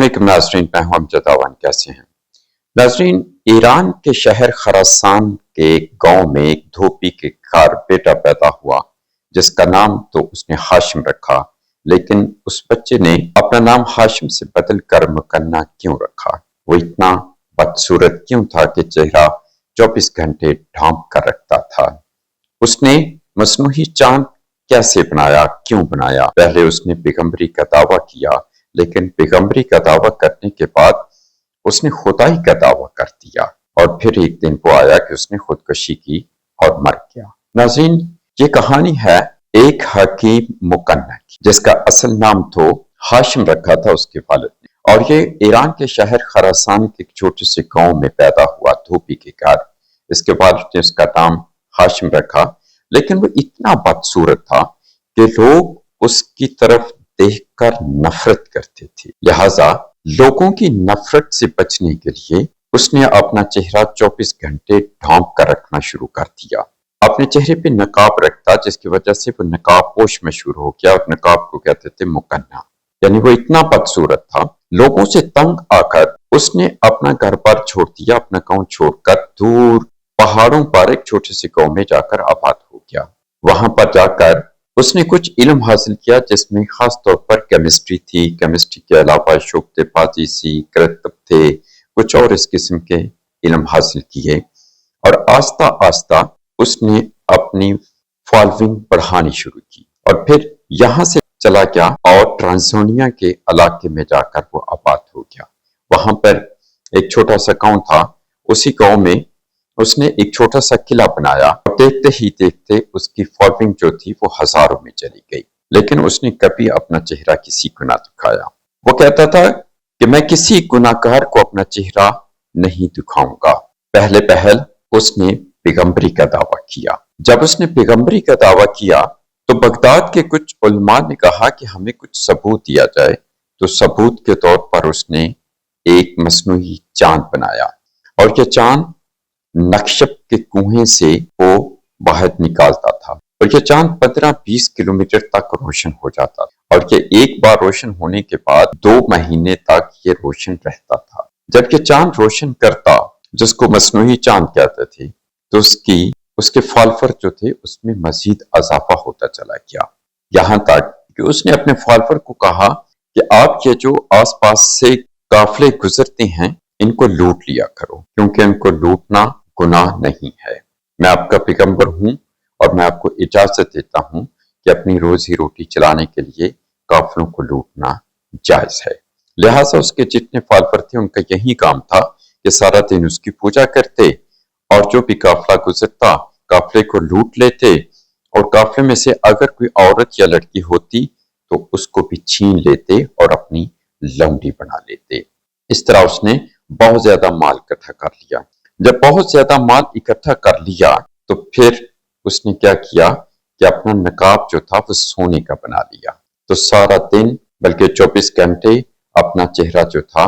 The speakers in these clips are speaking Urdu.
علیکم ناظرین، میں ہوں امجد آوان، کیسے ہیں ناظرین؟ ایران کے شہر خراسان کے گاؤں میں ایک دھوبی کے گھر بیٹا پیدا ہوا جس کا نام تو اس نے ہاشم رکھا، لیکن اس بچے نے اپنا نام ہاشم سے بدل کر مکنہ کیوں رکھا؟ وہ اتنا بدصورت کیوں تھا کہ چہرہ 24 گھنٹے ڈھانپ کر رکھتا تھا؟ اس نے مصنوعی چاند کیسے بنایا؟ کیوں بنایا؟ پہلے اس نے پیغمبری کا دعویٰ کیا، لیکن پیغمبری کا دعویٰ کرنے کے بعد اس نے خدائی کا دعویٰ کر دیا، اور پھر ایک دن وہ آیا کہ اس نے خودکشی کی اور مر گیا۔ ناظرین، یہ کہانی ہے ایک حکیم مکنہ کی جس کا اصل نام تو ہاشم رکھا تھا اس کے والد نے، اور یہ ایران کے شہر خراسان کے ایک چھوٹے سے گاؤں میں پیدا ہوا دھوبی کے گھر۔ اس کے والد نے اس کا نام ہاشم رکھا، لیکن وہ اتنا بدصورت تھا کہ لوگ اس کی طرف دیکھ کر نفرت کرتے تھے، لہذا لوگوں کی نفرت سے بچنے کے لیے اس نے اپنا چہرہ 24 گھنٹے ڈھانپ کر رکھنا شروع کر دیا۔ اپنے چہرے پہ نقاب رکھتا، جس کی وجہ سے وہ نقاب پوش مشہور ہو گیا، اور نقاب کو کہتے تھے مکنہ۔ یعنی وہ اتنا بدصورت تھا، لوگوں سے تنگ آ کر اس نے اپنا گھر بار چھوڑ دیا، اپنا گاؤں چھوڑ کر دور پہاڑوں پر ایک چھوٹے سے گاؤں میں جا کر آباد ہو گیا۔ وہاں پر جا کر اس نے کچھ علم حاصل کیا، جس میں خاص طور پر کیمسٹری تھی۔ کیمسٹری کے علاوہ شعبہ بازی سی، کرتب تھے، کچھ اور اس قسم کے علم حاصل کیے، اور آہستہ آہستہ اس نے اپنی فالوئنگ بڑھانی شروع کی، اور پھر یہاں سے چلا گیا اور ٹرانزانیا کے علاقے میں جا کر وہ آباد ہو گیا۔ وہاں پر ایک چھوٹا سا گاؤں تھا، اسی گاؤں میں اس نے ایک چھوٹا سا قلعہ بنایا، اور دیکھتے ہی دیکھتے اس کی فالوئنگ جو تھی وہ ہزاروں میں چلی گئی، لیکن اس نے کبھی اپنا چہرہ کسی کو نہ دکھایا۔ وہ کہتا تھا کہ میں کسی گناہ گار کو اپنا چہرہ نہیں دکھاؤں گا۔ پہلے پہل اس نے پیغمبری کا دعویٰ کیا۔ جب اس نے پیغمبری کا دعویٰ کیا تو بغداد کے کچھ علماء نے کہا کہ ہمیں کچھ ثبوت دیا جائے، تو ثبوت کے طور پر اس نے ایک مصنوعی چاند بنایا، اور یہ چاند نکشب کے کنویں سے وہ باہر نکالتا تھا، اور یہ چاند 15-20 کلومیٹر تک روشن ہو جاتا تھا، اور یہ ایک بار روشن ہونے کے بعد 2 مہینے تک یہ روشن رہتا تھا۔ جب یہ چاند روشن کرتا، جس کو مصنوعی چاند کہتے تھے، تو اس کے فالوور جو تھے اس میں مزید اضافہ ہوتا چلا گیا، یہاں تک کہ اس نے اپنے فالوور کو کہا کہ آپ یہ جو آس پاس سے قافلے گزرتے ہیں ان کو لوٹ لیا کرو، کیونکہ ان کو لوٹنا گناہ نہیں ہے۔ میں آپ کا پیغمبر ہوں، اور میں آپ کو اجازت دیتا ہوں کہ اپنی روزی روٹی چلانے کے لیے قافلوں کو لوٹنا جائز ہے۔ لہٰذا اس کے جتنے فالوور تھے ان کا یہی کام تھا کہ سارا دن اس کی پوجا کرتے، اور جو بھی قافلہ گزرتا قافلے کو لوٹ لیتے، اور قافلے میں سے اگر کوئی عورت یا لڑکی ہوتی تو اس کو بھی چھین لیتے اور اپنی لونڈی بنا لیتے۔ اس طرح اس نے بہت زیادہ مال اکٹھا کر لیا۔ جب بہت زیادہ مال اکٹھا کر لیا تو پھر اس نے کیا کیا کہ اپنا نقاب جو تھا وہ سونے کا بنا لیا، تو سارا دن بلکہ 24 گھنٹے اپنا چہرہ جو تھا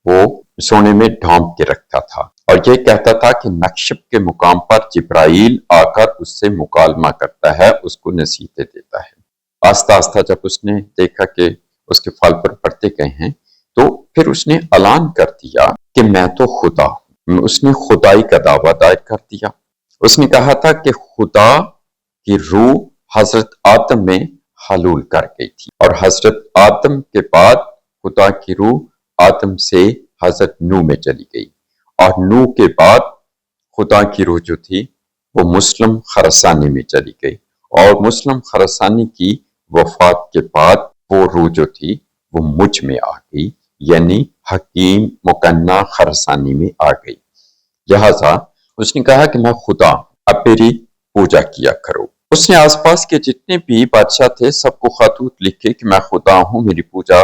وہ سونے میں ڈھانپ کے رکھتا تھا، اور یہ کہتا تھا کہ نکشب کے مقام پر جبرائیل آ کر اس سے مکالمہ کرتا ہے، اس کو نصیحتیں دیتا ہے۔ آہستہ آہستہ جب اس نے دیکھا کہ اس کے فالوور بڑھتے گئے ہیں، تو پھر اس نے اعلان کر دیا کہ میں تو خدا ہوں۔ اس نے خدائی کا دعویٰ دائر کر دیا۔ اس نے کہا تھا کہ خدا کی روح حضرت آدم میں حلول کر گئی تھی، اور حضرت آدم کے بعد خدا کی روح آدم سے حضرت نوح میں چلی گئی، اور نوح کے بعد خدا کی روح جو تھی وہ مسلم خراسانی میں چلی گئی، اور مسلم خراسانی کی وفات کے بعد وہ روح جو تھی وہ مجھ میں آ گئی، یعنی حکیم مکنہ خراسانی میں آ گئی۔ لہٰذا اس نے کہا کہ میں خدا ہوں، اب میری پوجا کیا کرو۔ اس نے آس پاس کے جتنے بھی بادشاہ تھے سب کو خطوط لکھے کہ میں خدا ہوں، میری پوجا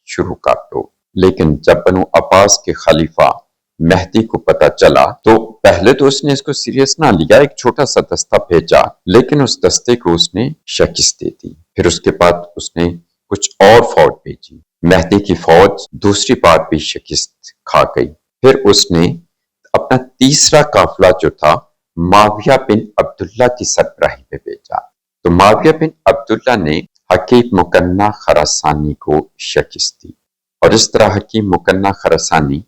شروع کر دو۔ لیکن جب بنو عباس کے خلیفہ مہدی کو پتہ چلا تو پہلے تو اس نے اس کو سیریس نہ لیا، ایک چھوٹا سا دستہ بھیجا، لیکن اس دستے کو اس نے شکست دے دی۔ پھر اس کے بعد اس نے کچھ اور فوج بھیجی، مہدی کی فوج دوسری بار بھی شکست کھا گئی۔ پھر اس نے اپنا تیسرا قافلہ جو تھا معاویہ بن عبداللہ کی سربراہی پہ بھیجا، تو معاویہ بن عبداللہ نے حکیم مکنہ خراسانی کو شکست دی، اور اس طرح حکیم مکنہ خراسانی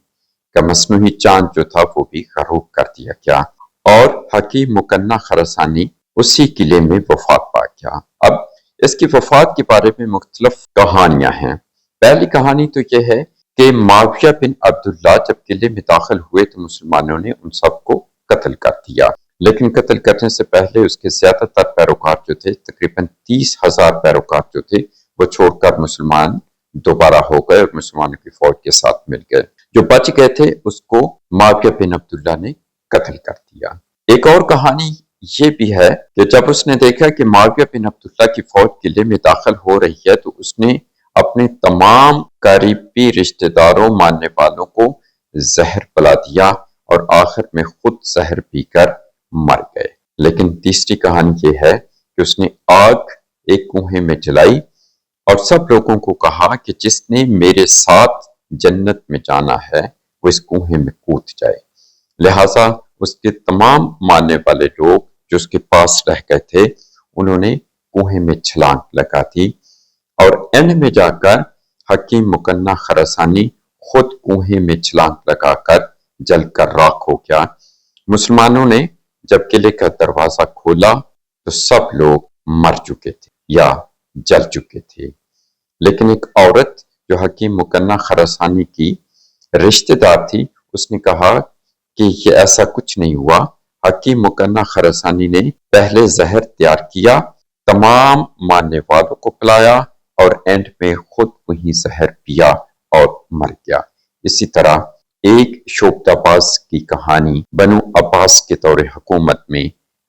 کا مصنوعی چاند جو تھا وہ بھی غروب کر دیا گیا اور حکیم مکنہ خراسانی اسی قلعے میں وفات پا گیا۔ اب اس کی وفات کے بارے میں مختلف کہانیاں ہیں۔ پہلی کہانی تو یہ ہے کہ معاویہ بن عبداللہ جب قلعے میں داخل ہوئے تو مسلمانوں نے ان سب کو قتل کر دیا، لیکن قتل کرنے سے پہلے اس کے زیادہ تر پیروکار جو تھے، تقریباً 30,000 پیروکار جو تھے، وہ چھوڑ کر مسلمان دوبارہ ہو گئے اور مسلمانوں کی فوج کے ساتھ مل گئے۔ جو بچ گئے تھے اس کو معاویہ بن عبداللہ نے قتل کر دیا۔ ایک اور کہانی یہ بھی ہے کہ جب اس نے دیکھا کہ معاویہ بن عبداللہ کی فوج قلعے میں داخل ہو رہی ہے تو اس نے اپنے تمام قریبی رشتہ داروں ماننے والوں کو زہر پلا دیا اور آخر میں خود زہر پی کر مر گئے۔ لیکن تیسری کہانی یہ ہے کہ اس نے آگ ایک کنویں میں جلائی اور سب لوگوں کو کہا کہ جس نے میرے ساتھ جنت میں جانا ہے وہ اس کنویں میں کود جائے۔ لہٰذا اس کے تمام ماننے والے لوگ جو اس کے پاس رہ گئے تھے انہوں نے کنویں میں چھلانگ لگا دی اور اینڈ میں جا کر حکیم مکنہ خراسانی خود کنویں میں چھلانگ لگا کر جل کر راکھ ہو گیا۔ مسلمانوں نے جب قلعے کا دروازہ کھولا تو سب لوگ مر چکے تھے یا جل چکے تھے، لیکن ایک عورت جو حکیم مکنہ خراسانی کی رشتہ دار تھی اس نے کہا کہ یہ ایسا کچھ نہیں ہوا، حکیم مکنہ خراسانی نے پہلے زہر تیار کیا، تمام ماننے والوں کو پلایا اور اینڈ میں خود وہی زہر پیا اور مر گیا۔ اسی طرح ایک شوکت باز کی کہانی بنو عباس کے دور حکومت میں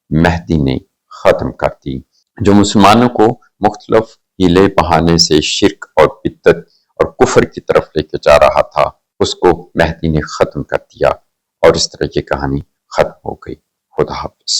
مہدی نے ختم کر دی، جو مسلمانوں کو مختلف ہیلے بہانے سے شرک اور بدعت اور کفر کی طرف لے کے جا رہا تھا، اس کو مہدی نے ختم کر دیا اور اس طرح یہ کہانی ختم ہو گئی۔ خدا حافظ۔